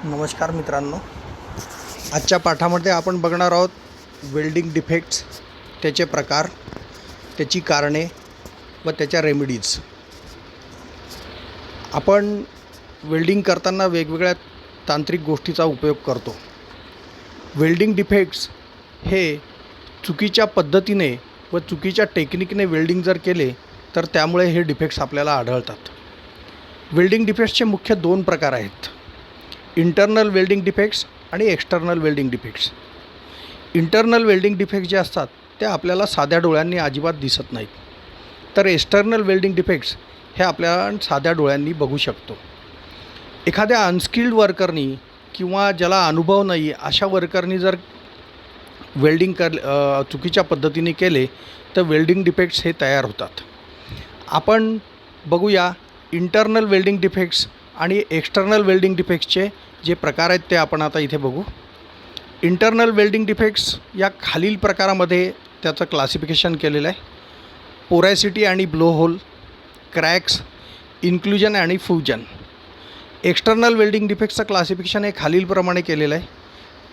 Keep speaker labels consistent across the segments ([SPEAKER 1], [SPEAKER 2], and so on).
[SPEAKER 1] नमस्कार मित्रांनो, आजच्या पाठामध्ये आपण बघणार आहोत वेल्डिंग डिफेक्ट्स, त्याचे प्रकार, त्याची कारणे व त्याच्या रेमेडीज. आपण वेल्डिंग करताना वेगवेगळ्या तांत्रिक गोष्टीचा उपयोग करतो. वेल्डिंग डिफेक्ट्स हे चुकीच्या पद्धतीने व चुकीच्या टेक्निकने वेल्डिंग जर केले तर त्यामुळे हे डिफेक्ट्स आपल्याला आढळतात. वेल्डिंग डिफेक्ट्सचे मुख्य दोन प्रकार आहेत: इंटरनल वेल्डिंग डिफेक्ट्स आणि external welding defects. Internal welding defects जे असतात ते आपल्याला साध्या डोळ्यांनी अजिबात दिसत नाहीत, तर एक्सटर्नल वेल्डिंग डिफेक्ट्स हे आपल्याला साध्या डोळ्यांनी बघू शकतो. एखाद्या अनस्किल्ड वर्करनी किंवा ज्याला अनुभव नाही अशा वर्करनी जर वेल्डिंग चुकीच्या पद्धतीने केले तर वेल्डिंग डिफेक्ट्स हे तयार होतात. आपण बघूया इंटरनल वेल्डिंग डिफेक्ट्स आणि एक्सटर्नल वेल्डिंग डिफेक्ट्सचे जे प्रकार आहेत ते आपण आता इथे बघू. इंटरनल वेल्डिंग डिफेक्ट्स या खालील प्रकारामध्ये त्याचं क्लासिफिकेशन केलेलं आहे: पोरॅसिटी आणि ब्लो होल, क्रॅक्स, इन्क्लुजन आणि फ्युजन. एक्सटर्नल वेल्डिंग डिफेक्ट्सचं क्लासिफिकेशन हे खालीलप्रमाणे केलेलं आहे: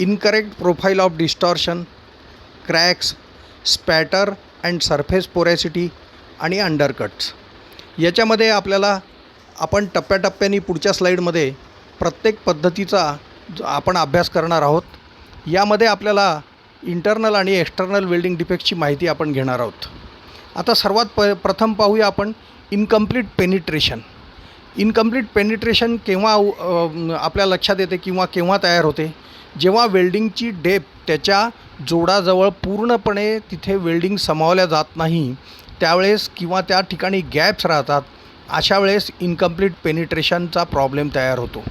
[SPEAKER 1] incorrect profile of distortion, cracks, spatter and surface porosity आणि अंडरकट्स. याच्यामध्ये आपण टप्प्याटप्प्याने पुढच्या स्लाईडमध्ये प्रत्येक पद्धतीचा आपण अभ्यास करणार आहोत. यामध्ये आपल्याला इंटरनल आणि एक्सटर्नल वेल्डिंग डिफेक्ट्सची माहिती आपण घेणार आहोत. आता सर्वात प्रथम पाहूया आपण इनकम्प्लीट पेनिट्रेशन. इनकम्प्लीट पेनिट्रेशन केव्हा आपल्या लक्षात येते किंवा केव्हा तयार होते? जेव्हा वेल्डिंगची डेप्थ त्याच्या जोडाजवळ पूर्णपणे तिथे वेल्डिंग समावल्या जात नाही त्यावेळेस, किंवा त्या ठिकाणी गॅप्स राहतात, अशा वेळेस इनकम्प्लीट पेनिट्रेशनचा प्रॉब्लेम तयार होतो.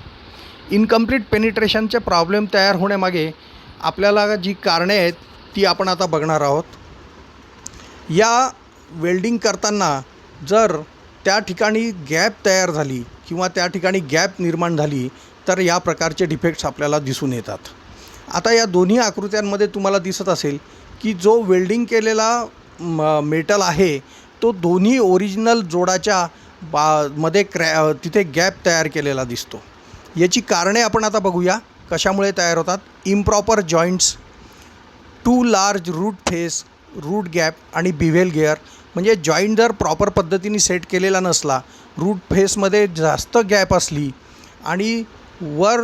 [SPEAKER 1] इनकम्प्लीट पेनिट्रेशनचे प्रॉब्लेम तयार होण्यामागे आपल्याला जी कारणे आहेत ती आपण आता बघणार आहोत. या वेल्डिंग करताना जर त्या ठिकाणी गॅप तयार झाली किंवा त्या ठिकाणी गॅप निर्माण झाली तर या प्रकारचे डिफेक्ट्स आपल्याला दिसून येतात. आता या दोन्ही आकृत्यांमध्ये तुम्हाला दिसत असेल की जो वेल्डिंग केलेला मेटल आहे तो दोन्ही ओरिजिनल जोडाच्या मध्ये तिथे गॅप तयार केलेला दिसतो. याची कारणे आपण आता बघूया कशामुळे तयार होतात. Improper joints, too large root face, root gap आणि बिव्हेल गिअर. म्हणजे जॉईंट जर प्रॉपर पद्धतीने सेट केलेला नसला, रूट फेसमध्ये जास्त गॅप असली आणि वर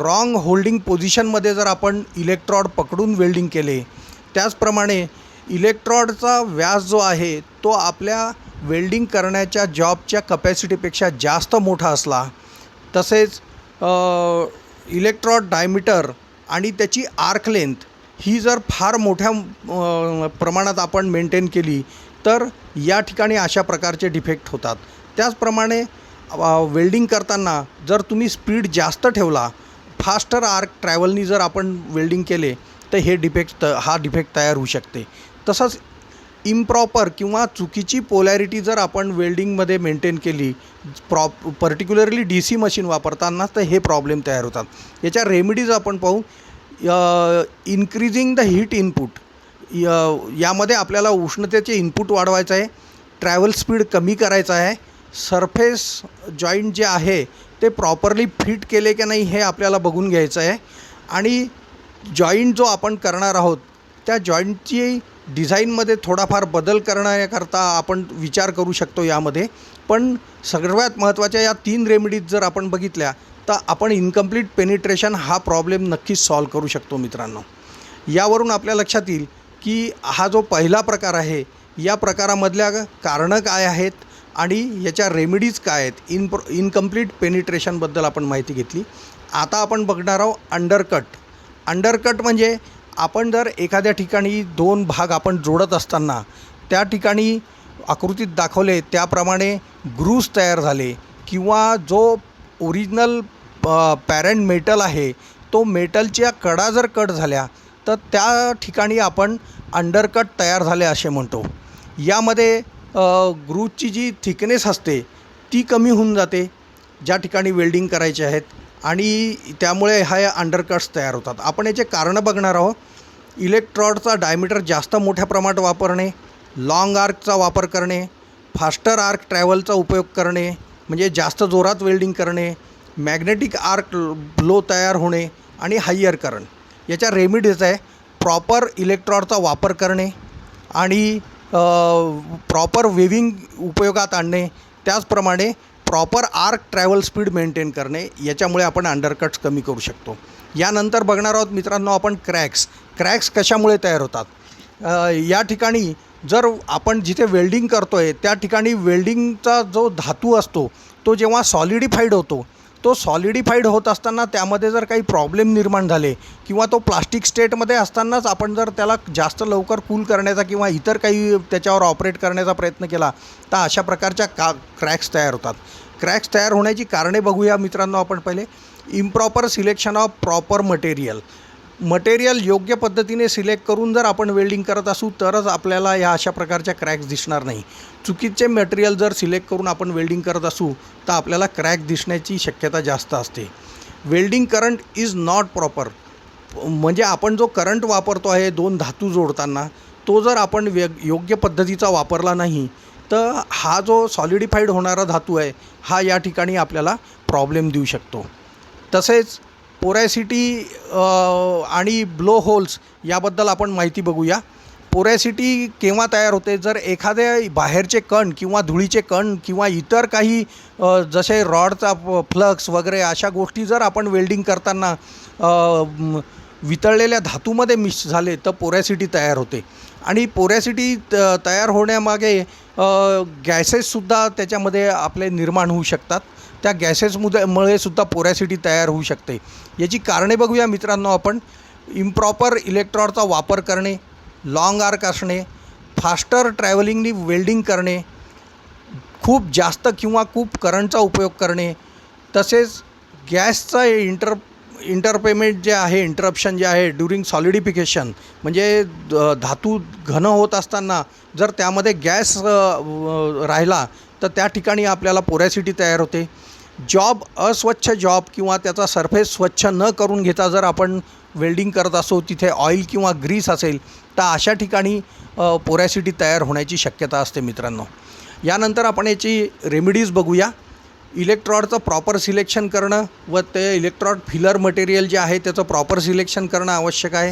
[SPEAKER 1] रॉंग होल्डिंग पोझिशनमध्ये जर आपण इलेक्ट्रॉड पकडून वेल्डिंग केले, त्याचप्रमाणे इलेक्ट्रॉडचा व्यास जो आहे तो आपल्या वेल्डिंग करण्याच्या जॉबच्या कपॅसिटीपेक्षा जास्त मोठा असला, तसेच इलेक्ट्रॉड डायमीटर आणि त्याची आर्क लेंथ ही जर फार मोठ्या प्रमाणात आपण मेंटेन केली तर या ठिकाणी अशा प्रकारचे डिफेक्ट होतात. त्याचप्रमाणे वेल्डिंग करताना जर तुम्ही स्पीड जास्त ठेवला, फास्टर आर्क ट्रॅव्हलनी जर आपण वेल्डिंग केले तर हा डिफेक्ट तयार होऊ शकते. तसंच इम्प्रॉपर किंवा चुकीची पोलॅरिटी जर आपण वेल्डिंगमध्ये मेंटेन केली, पर्टिक्युलरली DC मशीन वापरताना, तर हे प्रॉब्लेम तयार होतात. याच्या रेमेडीज आपण पाहू. Increasing the heat input. यामध्ये आपल्याला उष्णतेचे इनपुट वाढवायचं आहे, ट्रॅव्हल स्पीड कमी करायचा आहे, सरफेस जॉईंट जे आहे ते प्रॉपरली फिट केले की नाही हे आपल्याला बघून घ्यायचं आहे, आणि जॉईंट जो आपण करणार आहोत त्या जॉईंटची डिझाईनमध्ये थोडाफार बदल करण्याकरता आपण विचार करू शकतो यामध्ये. पण सर्वात महत्त्वाच्या या 3 रेमेडीज जर आपण बघितल्या तर आपण इनकम्प्लीट पेनिट्रेशन हा प्रॉब्लेम नक्कीच सॉल्व करू शकतो. मित्रांनो, यावरून आपल्या लक्षात येईल की हा जो पहिला प्रकार आहे या प्रकारामधल्या कारणं काय आहेत आणि याच्या रेमेडीज काय आहेत. इनकम्प्लीट पेनिट्रेशनबद्दल आपण माहिती घेतली. आता आपण बघणार आहोत अंडरकट. अंडरकट म्हणजे आपण जर एखाद्या ठिकाणी 2 भाग आपण जोडत असताना त्या ठिकाणी आकृतीत दाखवले त्याप्रमाणे ग्रूव्ज तयार झाले, किंवा जो ओरिजिनल पॅरेंट मेटल आहे तो मेटलच्या कडा जर कट झाल्या तर त्या ठिकाणी आपण अंडरकट तयार झाले असे म्हणतो. यामध्ये ग्रूव्जची जी थिकनेस असते ती कमी होऊन जाते ज्या ठिकाणी वेल्डिंग करायचे आहेत, आणि त्यामुळे ह्या अंडरकट्स तयार होतात. आपण याचे कारणं बघणार आहोत. इलेक्ट्रॉडचा डायमीटर जास्त मोठ्या प्रमाणात वापरणे, लाँग आर्कचा वापर करणे, फास्टर आर्क ट्रॅव्हलचा उपयोग करणे म्हणजे जास्त जोरात वेल्डिंग करणे, मॅग्नेटिक आर्क ब्लो तयार होणे आणि हायर करंट याच्या रेमिडीज आहे प्रॉपर इलेक्ट्रॉडचा वापर करणे आणि प्रॉपर वेव्हिंग उपयोगात आणणे, त्याचप्रमाणे proper arc travel speed maintain करणे, याच्यामुळे आपण अंडरकट्स कमी करू शकतो. यानंतर बघणार आहोत मित्रांनो आपण क्रॅक्स कशामुळे तयार होतात. या ठिकाणी जर आपण जिथे वेल्डिंग करतो आहे त्या ठिकाणी वेल्डिंगचा जो धातू असतो तो जेव्हा सॉलिडिफाईड होतो, तो सॉलिडिफाईड होत असताना त्यामध्ये जर काही प्रॉब्लेम निर्माण झाले किंवा तो प्लास्टिक स्टेटमध्ये असतानाच आपण जर त्याला जास्त लवकर कूल करण्याचा किंवा इतर काही त्याच्यावर ऑपरेट करण्याचा प्रयत्न केला तर अशा प्रकारच्या क्रॅक्स तयार होतात. क्रॅक्स तयार होण्याची कारणे बघूया मित्रांनो आपण पहिले. Improper selection of proper material योग्य पद्धतीने सिलेक्ट करून जर आपण वेल्डिंग करत असू तरच आपल्याला या अशा प्रकारच्या क्रॅक्स दिसणार नाही. चुकीचे मटेरियल जर सिलेक्ट करून आपण वेल्डिंग करत असू तर आपल्याला क्रॅक दिसण्याची शक्यता जास्त असते. Welding current is not proper, म्हणजे आपण जो करंट वापरतो आहे दोन धातू जोडताना तो जर आपण योग्य पद्धतीचा वापरला नाही तर हा जो सॉलिडिफाईड होणारा धातू आहे हा या ठिकाणी आपल्याला प्रॉब्लेम देऊ शकतो. तसेच पोरॅसिटी आणि ब्लो होल्स याबद्दल आपण माहिती बघूया. पोरॅसिटी केव्हा तयार होते, जर एखाद्या बाहेरचे कण किंवा धुळीचे कण किंवा इतर काही जसे रॉडचा फ्लक्स वगैरे अशा गोष्टी जर आपण वेल्डिंग करताना वितळलेल्या धातूमध्ये मिक्स झाले तर पोरॅसिटी तयार होते. आणि पोरॅसिटी तयार होण्यामागे गॅसेससुद्धा त्याच्यामध्ये आपले निर्माण होऊ शकतात. त्या गॅसेसमुळे सुद्धा पोरॅसिटी तयार होऊ शकते. याची कारणे बघूया मित्रांनो आपण. इम्प्रॉपर इलेक्ट्रॉडचा वापर करणे, लाँग आर्क असणे, फास्टर ट्रॅव्हलिंगनी वेल्डिंग करणे, खूप जास्त किंवा खूप करंटचा उपयोग करणे, तसेच गॅसचा इंटरपेमेंट जे आहे, इंटरप्शन जे आहे ड्युरिंग सॉलिडिफिकेशन, म्हणजे धातू घन होत असताना जर त्यामध्ये गॅस राहिला तर त्या ठिकाणी आपल्याला पोरॅसिटी तयार होते. अस्वच्छ जॉब किंवा त्याचा सरफेस स्वच्छ न करून घेता जर आपण वेल्डिंग करत असो, तिथे ऑइल किंवा ग्रीस असेल तर अशा ठिकाणी पोरॅसिटी तयार होण्याची शक्यता असते मित्रांनो. यानंतर आपण याची रेमिडीज बघूया. इलेक्ट्रॉडचं प्रॉपर सिलेक्शन करणं व ते इलेक्ट्रॉड फिलर मटेरियल जे आहे त्याचं प्रॉपर सिलेक्शन करणं आवश्यक आहे.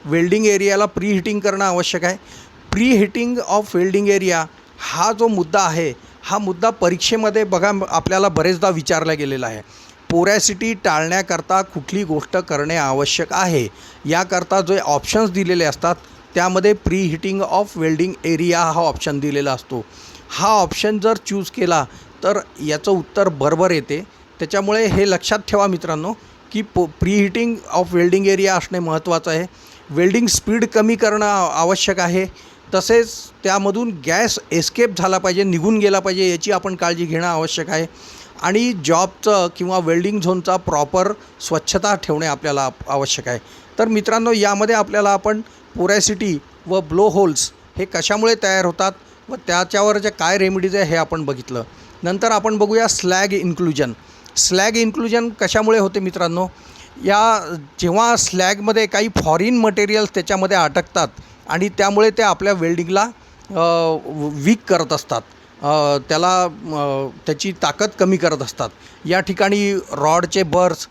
[SPEAKER 1] वेल्डिंग एरियाला प्री करणं आवश्यक आहे. प्री ऑफ वेल्डिंग एरिया हा जो मुद्दा आहे हा मुद्दा परीक्षेमध्ये बघा आपल्याला बरेचदा विचारला गेलेला आहे. पोरॅसिटी टाळण्याकरता कुठली गोष्ट करणे आवश्यक आहे याकरता जे ऑप्शन्स दिलेले असतात त्यामध्ये प्री ऑफ वेल्डिंग एरिया हा ऑप्शन दिलेला असतो. हा ऑप्शन जर चूज केला तर याचं उत्तर बरोबर येते. त्याच्यामुळे हे लक्षात ठेवा मित्रांनो की प्री ऑफ वेल्डिंग एरिया असणे महत्त्वाचं आहे. वेल्डिंग स्पीड कमी करणं आवश्यक आहे. तसेच त्यामधून गॅस एस्केप झाला पाहिजे, निघून गेला पाहिजे, याची आपण काळजी घेणं आवश्यक आहे. आणि जॉबचं किंवा वेल्डिंग झोनचा प्रॉपर स्वच्छता ठेवणे आपल्याला आवश्यक आहे. तर मित्रांनो यामध्ये आपल्याला आपण पोरॅसिटी व ब्लो होल्स हे कशामुळे तयार होतात व त्याच्यावर जे काय रेमेडीज आहे हे आपण बघितलं. नंतर आपण बघूया स्लॅग इन्क्लुजन कशामुळे होते मित्रांनो. जेव्हा स्लॅगमध्ये काही फॉरिन मटेरियल्स त्याच्यामध्ये अटकतात आणि त्यामुळे ते आपल्या वेल्डिंगला वीक करत असतात, त्याची ताकद कमी करत असतात. या ठिकाणी रॉडचे बर्स,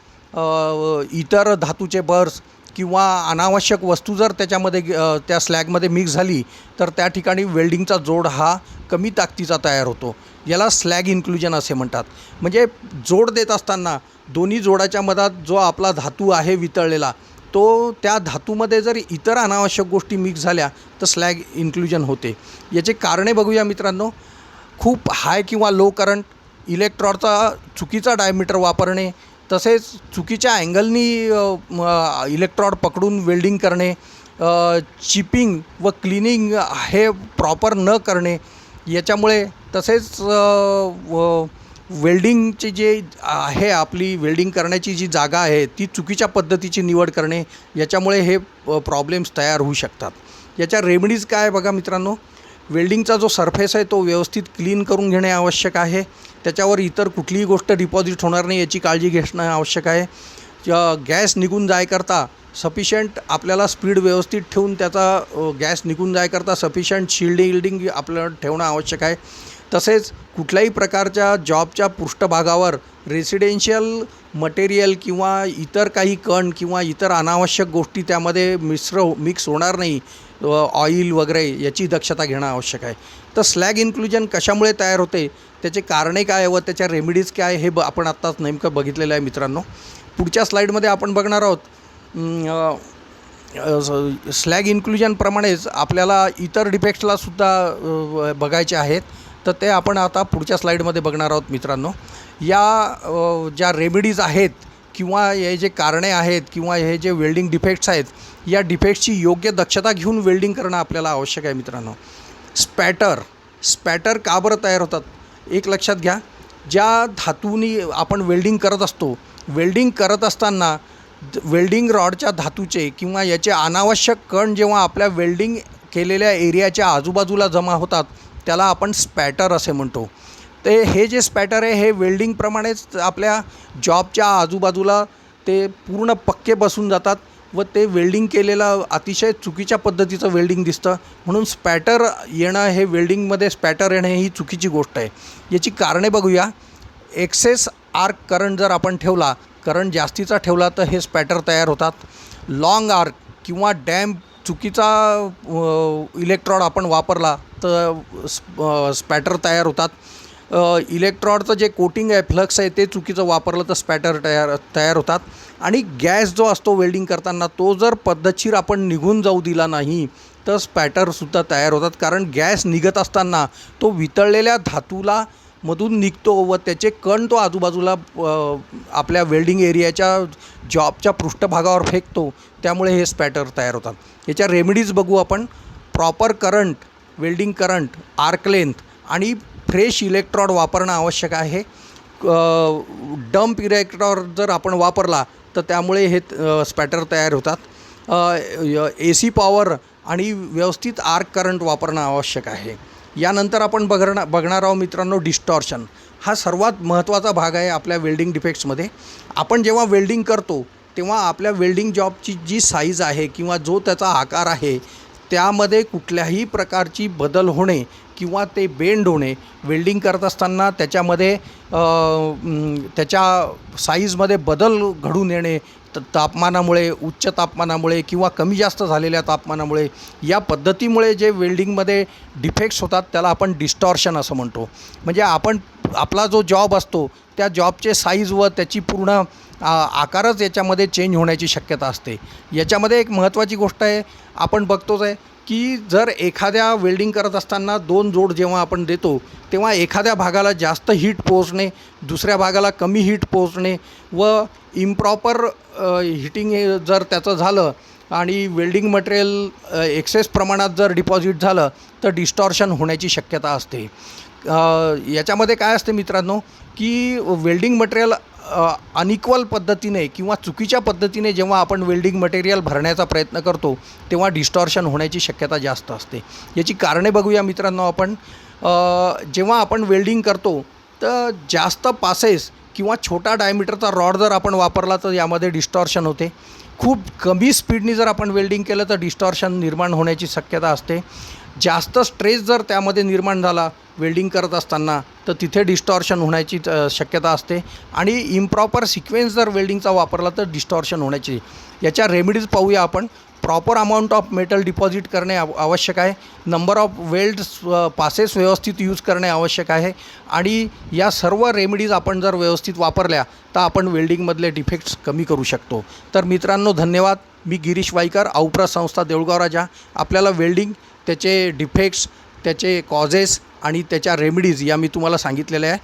[SPEAKER 1] इतर धातूचे बर्स किंवा अनावश्यक वस्तू जर त्याच्यामध्ये त्या स्लॅगमध्ये मिक्स झाली तर त्या ठिकाणी वेल्डिंगचा जोड हा कमी ताकदीचा तयार होतो. याला स्लॅग इन्क्लुजन असे म्हणतात. म्हणजे जोड देत असताना दोन्ही जोडाच्या मधात जो आपला धातू आहे वितळलेला तो त्या धातूमध्ये जर इतर अनावश्यक गोष्टी मिक्स झाल्या तर स्लॅग इन्क्लुजन होते. याचे कारणे बघूया मित्रांनो. खूप हाय किंवा लो करंट, इलेक्ट्रॉडचा चुकीचा डायमीटर वापरणे, तसेच चुकीच्या अँगलनी इलेक्ट्रॉड पकडून वेल्डिंग करणे, चिपिंग व क्लिनिंग हे प्रॉपर न करणे याच्यामुळे, तसेच वेल्डिंगची जे आहे आपली वेल्डिंग करण्याची जी जागा आहे ती चुकीच्या पद्धतीची निवड करणे याच्यामुळे हे प्रॉब्लेम्स तयार होऊ शकतात. याच्या रेमेडीज काय बघा मित्रांनो. वेल्डिंगचा जो सरफेस आहे तो व्यवस्थित क्लीन करून घेणे आवश्यक आहे. त्याच्यावर इतर कुठलीही गोष्ट डिपॉझिट होणार नाही याची काळजी घेणं आवश्यक आहे. गॅस निघून जायकरता सफिशियंट आपल्याला स्पीड व्यवस्थित ठेवून त्याचा गॅस निघून जायकरता सफिशियंट शिल्डिंग आपल्याला ठेवणं आवश्यक आहे. तसेच कुठल्याही प्रकारच्या जॉबच्या पृष्ठभागावर रेसिडेन्शियल मटेरियल किंवा इतर काही कण किंवा इतर अनावश्यक गोष्टी त्यामध्ये मिक्स होणार नाही, ऑइल वगैरे, याची दक्षता घेणं आवश्यक आहे. तर स्लॅग इन्क्लुजन कशामुळे तयार होते, त्याचे कारणे काय व त्याच्या रेमेडीज काय हे आपण आत्ताच नेमकं बघितलेलं आहे मित्रांनो. पुढच्या स्लाईडमध्ये आपण बघणार आहोत स्लॅग इन्क्लुजनप्रमाणेच आपल्याला इतर डिफेक्ट्सलासुद्धा बघायचे आहेत. तर ते आपण आता पुढच्या स्लाईडमध्ये बघणार आहोत मित्रांनो. या ज्या रेमेडीज आहेत किंवा हे जे कारणे आहेत किंवा हे जे वेल्डिंग डिफेक्ट्स आहेत, या डिफेक्ट्सची योग्य दक्षता घेऊन वेल्डिंग करणं आपल्याला आवश्यक आहे मित्रांनो. स्पॅटर का बरं तयार होतात, एक लक्षात घ्या. ज्या धातूनी आपण वेल्डिंग करत असतो, वेल्डिंग करत असताना वेल्डिंग रॉडच्या धातूचे किंवा याचे अनावश्यक कण जेव्हा आपल्या वेल्डिंग केलेल्या एरियाच्या आजूबाजूला जमा होतात, त्याला आपण स्पॅटर असे म्हणतो. ते हे जे स्पॅटर आहे हे वेल्डिंगप्रमाणेच आपल्या जॉबच्या आजूबाजूला ते पूर्ण पक्के बसून जातात व ते वेल्डिंग केलेलं अतिशय चुकीच्या पद्धतीचं वेल्डिंग दिसतं. म्हणून स्पॅटर येणं, हे वेल्डिंगमध्ये स्पॅटर येणं ही चुकीची गोष्ट आहे. याची कारणे बघूया. एक्सेस आर्क करंट जर आपण ठेवला, करंट जास्तीचा ठेवला तर हे स्पॅटर तयार होतात. लॉंग आर्क किंवा डॅम्प चुकीचा इलेक्ट्रॉड आपण वापरला तर स्पॅटर तयार होतात. इलेक्ट्रॉडचं जे कोटिंग आहे, फ्लक्स आहे, ते चुकीचं वापरलं तर स्पॅटर तयार होतात. आणि गॅस जो असतो वेल्डिंग करताना, तो जर पद्धतशीर आपण निघून जाऊ दिला नाही तर स्पॅटरसुद्धा तयार होतात. कारण गॅस निघत असताना तो वितळलेल्या धातूला मधून निघतो व त्याचे कण तो आजूबाजूला आपल्या वेल्डिंग एरियाच्या जॉबच्या पृष्ठभागावर फेकतो, त्यामुळे हे स्पॅटर तयार होतात. याच्या रेमेडीज बघू आपण. Proper current, welding current, arc length आणि फ्रेश इलेक्ट्रॉड वापरणं आवश्यक आहे. डंप इलेक्ट्रॉड जर आपण वापरला तर त्यामुळे हे स्पॅटर तयार होतात. AC पॉवर आणि व्यवस्थित आर्क करंट वापरणं आवश्यक आहे. यानंतर आपण बघणार आहोत मित्रांनो डिस्टॉर्शन. हा सर्वात महत्त्वाचा भाग आहे आपल्या वेल्डिंग डिफेक्ट्समध्ये. आपण जेव्हा वेल्डिंग करतो तेव्हा आपल्या वेल्डिंग जॉबची जी साईज आहे किंवा जो त्याचा आकार आहे, त्यामध्ये कुठल्याही प्रकारची बदल होणे किंवा ते बेंड होणे, वेल्डिंग करत असताना त्याच्यामध्ये त्याच्या साईजमध्ये बदल घडून येणे, तापमानामुळे, उच्च तापमानामुळे किंवा कमी जास्त झालेल्या तापमानामुळे, या पद्धतीमुळे जे वेल्डिंगमध्ये डिफेक्ट्स होतात त्याला आपण डिस्टॉर्शन असं म्हणतो. म्हणजे आपला जो जॉब असतो त्या जॉबचे साईज व त्याची पूर्ण आकारच याच्यामध्ये चेंज होण्याची शक्यता असते. याच्यामध्ये एक महत्त्वाची गोष्ट आहे, आपण बघतोच आहे की जर एखाद्या वेल्डिंग करत असताना 2 जोड जेव्हा आपण देतो तेव्हा एखाद्या भागाला जास्त हीट पोहोचणे, दुसऱ्या भागाला कमी हीट पोहोचणे व इम्प्रॉपर हिटिंग जर त्याचं झालं आणि वेल्डिंग मटेरियल एक्सेस प्रमाणात जर डिपॉझिट झालं तर डिस्टॉर्शन होण्याची शक्यता असते. याच्यामध्ये काय असते मित्रांनो की वेल्डिंग मटेरियल अनइक्वल पद्धतीने किंवा चुकीच्या पद्धतीने जेव्हा आपण वेल्डिंग मटेरियल भरण्याचा प्रयत्न करतो तेव्हा डिस्टॉर्शन होण्याची शक्यता जास्त असते. याची कारणे बघूया मित्रांनो आपण. जेव्हा आपण वेल्डिंग करतो तर जास्त पासेस किंवा छोटा डायमीटरचा रॉड जर आपण वापरला तर यामध्ये डिस्टॉर्शन होते. खूप कमी स्पीडनी जर आपण वेल्डिंग केलं तर डिस्टॉर्शन निर्माण होण्याची शक्यता असते. जास्त स्ट्रेस जर त्यामध्ये निर्माण झाला वेल्डिंग करत असताना तर तिथे डिस्टॉर्शन होण्याची शक्यता असते. आणि इम्प्रॉपर सिक्वेन्स जर वेल्डिंगचा वापरला तर डिस्टॉर्शन होण्याची. याच्या रेमेडीज पाहूया आपण. Proper amount of metal deposit करणे आवश्यक आहे. नंबर ऑफ वेल्ड पासेस व्यवस्थित यूज करणे आवश्यक आहे. आणि या सर्व रेमेडीज आपण जर व्यवस्थित वापरल्या तर आपण वेल्डिंगमधले डिफेक्ट्स कमी करू शकतो. तर मित्रांनो धन्यवाद. मी गिरीश वाईकर, औप्रा संस्था देऊळगाव राजा. आपल्याला वेल्डिंग, त्याचे डिफेक्ट्स, त्याचे कॉजेस आणि त्याच्या रेमेडीज या मी तुम्हाला सांगितलेल्या आहे.